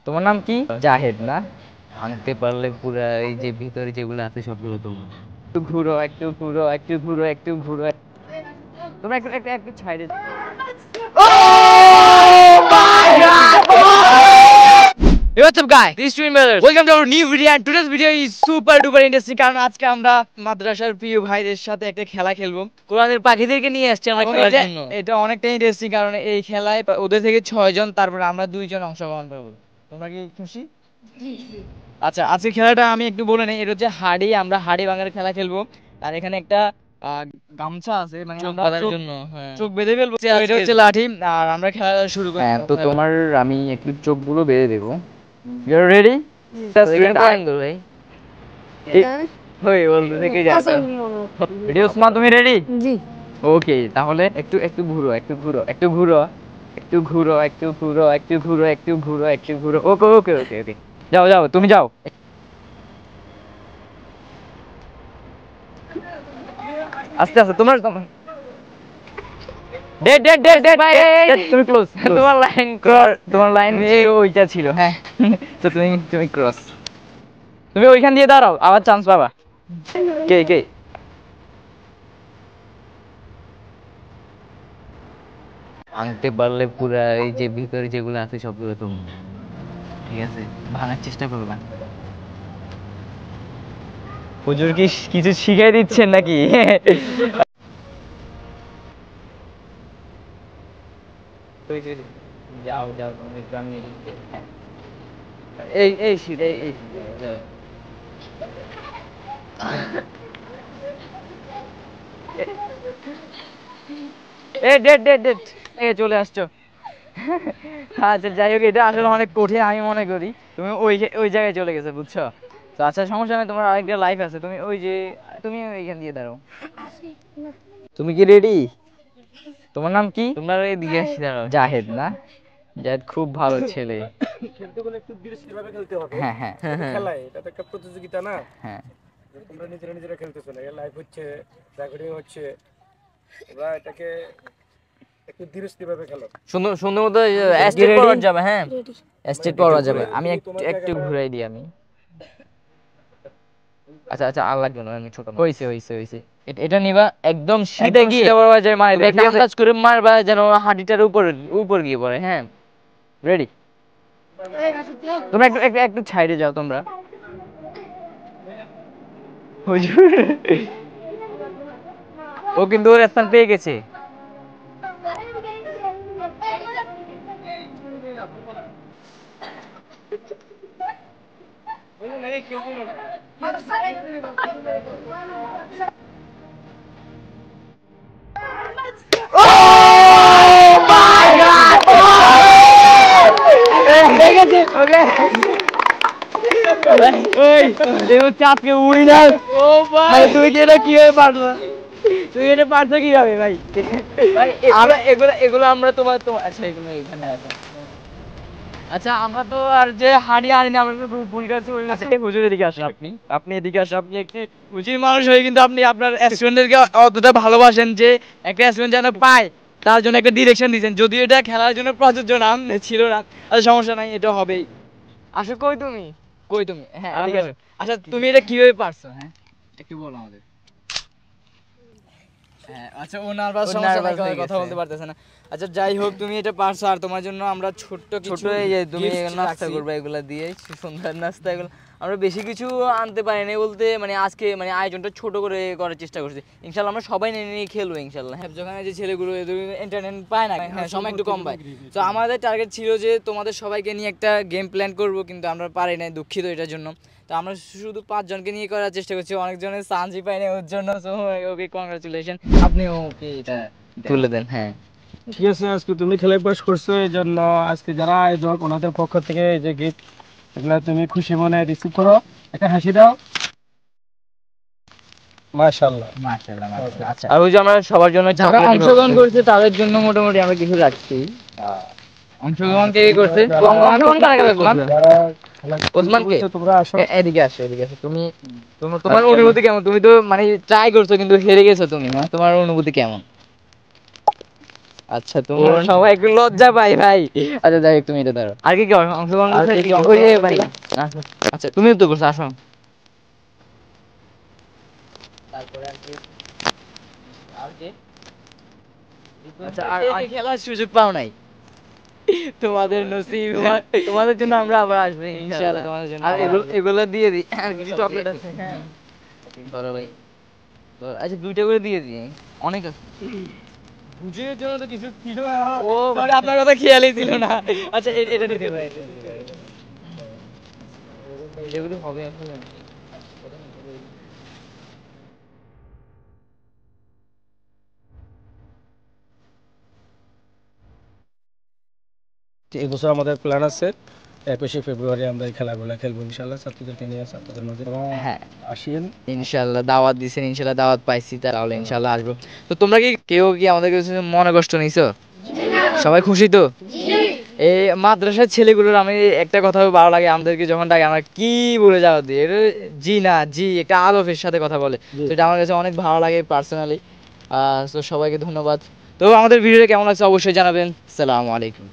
তোমার নাম কি? জাহেদ না? ভাঙতে পারলে পুরা এই যে ভিতরে যেগুলো আছে সবগুলো তোমার। একটু ঘুরো, একটু ঘুরো, একটু ঘুরো, একটু ঘুরো। তোমরা একটু একটু একটু ছাইড়ে। Hey, what's up guys? This is Twin Brothers. Welcome to our new video and today's video is super duper interesting কারণ আজকে আমরা মাদ্রাসার প্রিয় ভাইদের সাথে একটা খেলা খেলবো। কোরআনের পাখিদেরকে নিয়ে আসছে আমরা খেলার জন্য। এটা অনেকটাই ইন্টারেস্টিং কারণ এই খেলায় ওদের থেকে 6 জন তারপর আমরা 2 জন অংশগ্রহণ করবো। তোমরা কি খুশি? আচ্ছা, আজকে খেলাটা আমি একটু বলে নেই। এটা হচ্ছে হাড়ি, আমরা হাড়ি ভাঙার খেলা খেলবো। আর এখানে একটা গামছা আছে, মানে আমরা চোখ বেঁধে ফেলবো। এটা হচ্ছে লাঠি আর আমরা খেলা শুরু করি। হ্যাঁ, তো তোমার আমি একটু চোখগুলো বেঁধে দেবো। You are ready? Student point দো ভাই। ওই বলতে থেকে যাচ্ছে। রেডি ওসমান, তুমি রেডি? জি। ওকে, তাহলে একটু একটু ঘুরো, একটু ঘুরো, একটু ঘুরো, একটু ঘুরো, একটু ঘুরো, একটু ঘুরো, একটু ঘুরো, একটু ঘুরো। ওকে ওকে ওকে ওকে, যাও যাও, তুমি যাও। আস্তে আস্তে, তোমার ডেড ডেড ডেড ডেড ভাই, তুমি ক্লোজ। তোমার লাইন ওইটা ছিল। হ্যাঁ, তো তুমি তুমি ক্রস। তুমি ওইখান দিয়ে দাঁড়াও, আবার চান্স পাবা। কে কে? ভাঙতে পারলে পুরা এই যে ভিতরে যেগুলো আছে সবগুলো তুমি, ঠিক আছে? ভাঙার চেষ্টা করবা। হুজুর কি কিছু শিখাই দিচ্ছেন নাকি? যাও যাও, আমি এই এই শীত এই এই এই ডেট ডেট ডেট এই চলে আসছো। আচ্ছা যাই হোক, এটা আসলে অনেক কঠিন আমি মনে করি। তুমি ওই ওই জায়গায় চলে গেছো, বুঝছো? তো আচ্ছা, সমস্যা নেই, তোমার আরেকটা লাইফ আছে। তুমি ওই যে তুমি ওইখান দিয়ে দাঁড়াও। তুমি কি রেডি? তোমার নাম কি? তোমার এদিকে এসে দাঁড়াও। জাহেদ না? জাহেদ খুব ভালো ছেলে। খেলতে গেলে একটু দৃষ্টিভাবে খেলতে হবে। হ্যাঁ হ্যাঁ হ্যাঁ, খেলা এটা তো একটা প্রতিযোগিতা না। হ্যাঁ তোমরা নিজেরা নিজেরা খেলতেছো না, লাইভ হচ্ছে, রেকর্ডিং হচ্ছে। তোমরা এটাকে একটু দৃষ্টিভাবে খেলো। সুন্দর সুন্দর মতো এস্টেট পাওয়া যাবে। হ্যাঁ, এস্টেট পাওয়া যাবে। আমি একটু একটু ঘুরাই দিই আমি। আচ্ছা আচ্ছা, আর লাগবে না, আমি ছোট হইছে হইছে হইছে। এটা নিবা একদম সিধা গিয়ে বড় যায়, মানে একটা আন্দাজ করে মারবা যেন হাঁটিটার উপর উপর গিয়ে পড়ে। হ্যাঁ, রেডি? তোমরা একটু একটু একটু সাইডে যাও তোমরা। হুজুর, ও কিন্তু ওর স্থান পেয়ে গেছে। ওকে, ওই দেখো চাপকে উইনার। ও ভাই, তুমি কি এটা কিভাবে পারছো? তুমি এটা পারছো কিভাবে ভাই? ভাই আমরা এগুলো এগুলো আমরা তোমার তোমার আচ্ছা, এগুলো এখানে আছে। আচ্ছা, আমরা তো আর যে হাঁড়ি আনি না, আমরা তো ভুল কাছে হয়ে গেছে। হুজুর এদিকে আসেন, আপনি আপনি এদিকে আসেন। আপনি একটি হুজুর মানুষ হয়ে কিন্তু আপনি আপনার স্টুডেন্টদেরকে অতটা ভালোবাসেন যে একটা স্টুডেন্ট যেন পায় তার জন্য একটা ডিরেকশন দিয়েছেন। যদিও এটা খেলার জন্য প্রযোজ্য নাম ছিল না, আচ্ছা সমস্যা নাই, এটা হবেই। আসো, কই তুমি? কই তুমি? হ্যাঁ, এদিকে আসো। আচ্ছা, তুমি এটা কিভাবে পারছো? হ্যাঁ, একটু বলো আমাদের। হ্যাঁ, আচ্ছা, ও নার্ভাস, সমস্যা নাই, কথা বলতে পারতেছে না। আচ্ছা যাই হোক, তুমি এটা পারছো আর তোমার জন্য আমরা ছোট্ট কিছু, এই যে তুমি নাস্তা করবে এগুলা দিয়ে, সুন্দর নাস্তা। এগুলো আমরা বেশি কিছু আনতে পারি না বলতে, মানে আজকে মানে আয়োজনটা ছোট করে করার চেষ্টা করছি। ইনশাআল্লাহ আমরা সবাই নিয়ে খেলবো ইনশাআল্লাহ। হ্যাঁ, যেখানে যে ছেলেগুলো এন্টারটেইনমেন্ট পায় না, হ্যাঁ সময় একটু কম পায়। তো আমাদের টার্গেট ছিল যে তোমাদের সবাইকে নিয়ে একটা গেম প্ল্যান করব, কিন্তু আমরা পারি নাই, দুঃখিত এটার জন্য। তো আমরা শুধু 5 জনকে নিয়ে করার চেষ্টা করছি, অনেকজনের চান্সই পাই না ওর জন্য। ওকে, কংগ্রাচুলেশন, আপনি ওকে এটা তুলে দেন। হ্যাঁ ঠিক আছে, আজকে তুমি খেলায় পাস করছো, এই জন্য আজকে যারা আয়োজক ওনাদের পক্ষ থেকে এই যে গিফট, এগুলা তুমি খুশি মনে রিসিভ করো, একটা হাসি দাও। মাশাআল্লাহ মাশাআল্লাহ মাশাআল্লাহ। আচ্ছা, আর ওই যে আমরা সবার জন্য যারা অংশগ্রহণ করেছে তাদের জন্য মোটামুটি আমরা কিছু রাখছি। অংশগ্রহণ কে করছে? অংশগ্রহণ কারা কারা করছে? ওসমান কে? তোমরা আসো, এদিকে আসো, এদিকে আসো। তুমি তোমার অনুভূতি কেমন? তুমি তো মানে ট্রাই করছো কিন্তু হেরে গেছো তুমি, হ্যাঁ? তোমার অনুভূতি কেমন? আচ্ছা তোমার সবাই একটু লজ্জা পাই ভাই। আচ্ছা যাই হোক, তুমি এটা ধরো। আর কি কি অংশগ্রহণ আর করছো? কি কি ওই যে ভাই আসো। আচ্ছা তুমিও তো করছো, আসো। তারপরে আর কি? আর কি? আচ্ছা আর খেলার সুযোগ পাও নাই? তোমাদের নসিব, তোমাদের জন্য আমরা আবার আসবো ইনশাআল্লাহ। তোমাদের জন্য আর এগুলো দিয়ে দিই, আর কিছু চকলেট আছে। হ্যাঁ ধরো ভাই, ধরো। আচ্ছা দুইটা করে দিয়ে দিই, অনেক আছে। বুঝিয়ে জন্য তো কিছু ছিল না। ও মানে আপনার কথা খেয়ালই ছিল না। আচ্ছা এটা দিতে পারি, যেগুলো হবে আসলে। এবছর আমাদের প্ল্যান আছে 21শে ফেব্রুয়ারি আমরা এই খেলাগুলো খেলবো ইনশাল্লাহ, ছাত্রদেরকে নিয়ে ছাত্রদের মধ্যে। হ্যাঁ আসেন ইনশাল্লাহ, দাওয়াত দিছেন, ইনশাল্লাহ দাওয়াত পাইছি, তাহলে ইনশাল্লাহ আসবো। তো তোমরা কি কেউ কি আমাদের কাছে মনে কষ্ট নিছো? সবাই খুশি তো? এই মাদ্রাসার ছেলেগুলোর আমি একটা কথা ভালো লাগে, আমাদেরকে যখন ডাকে আমরা কি বলে যাওয়া দিই, এটা জি না জি, একটা আদবের সাথে কথা বলে। তো এটা আমার কাছে অনেক ভালো লাগে পার্সোনালি। তো সবাইকে ধন্যবাদ। তো আমাদের ভিডিওটা কেমন লাগছে অবশ্যই জানাবেন। আসসালামু আলাইকুম।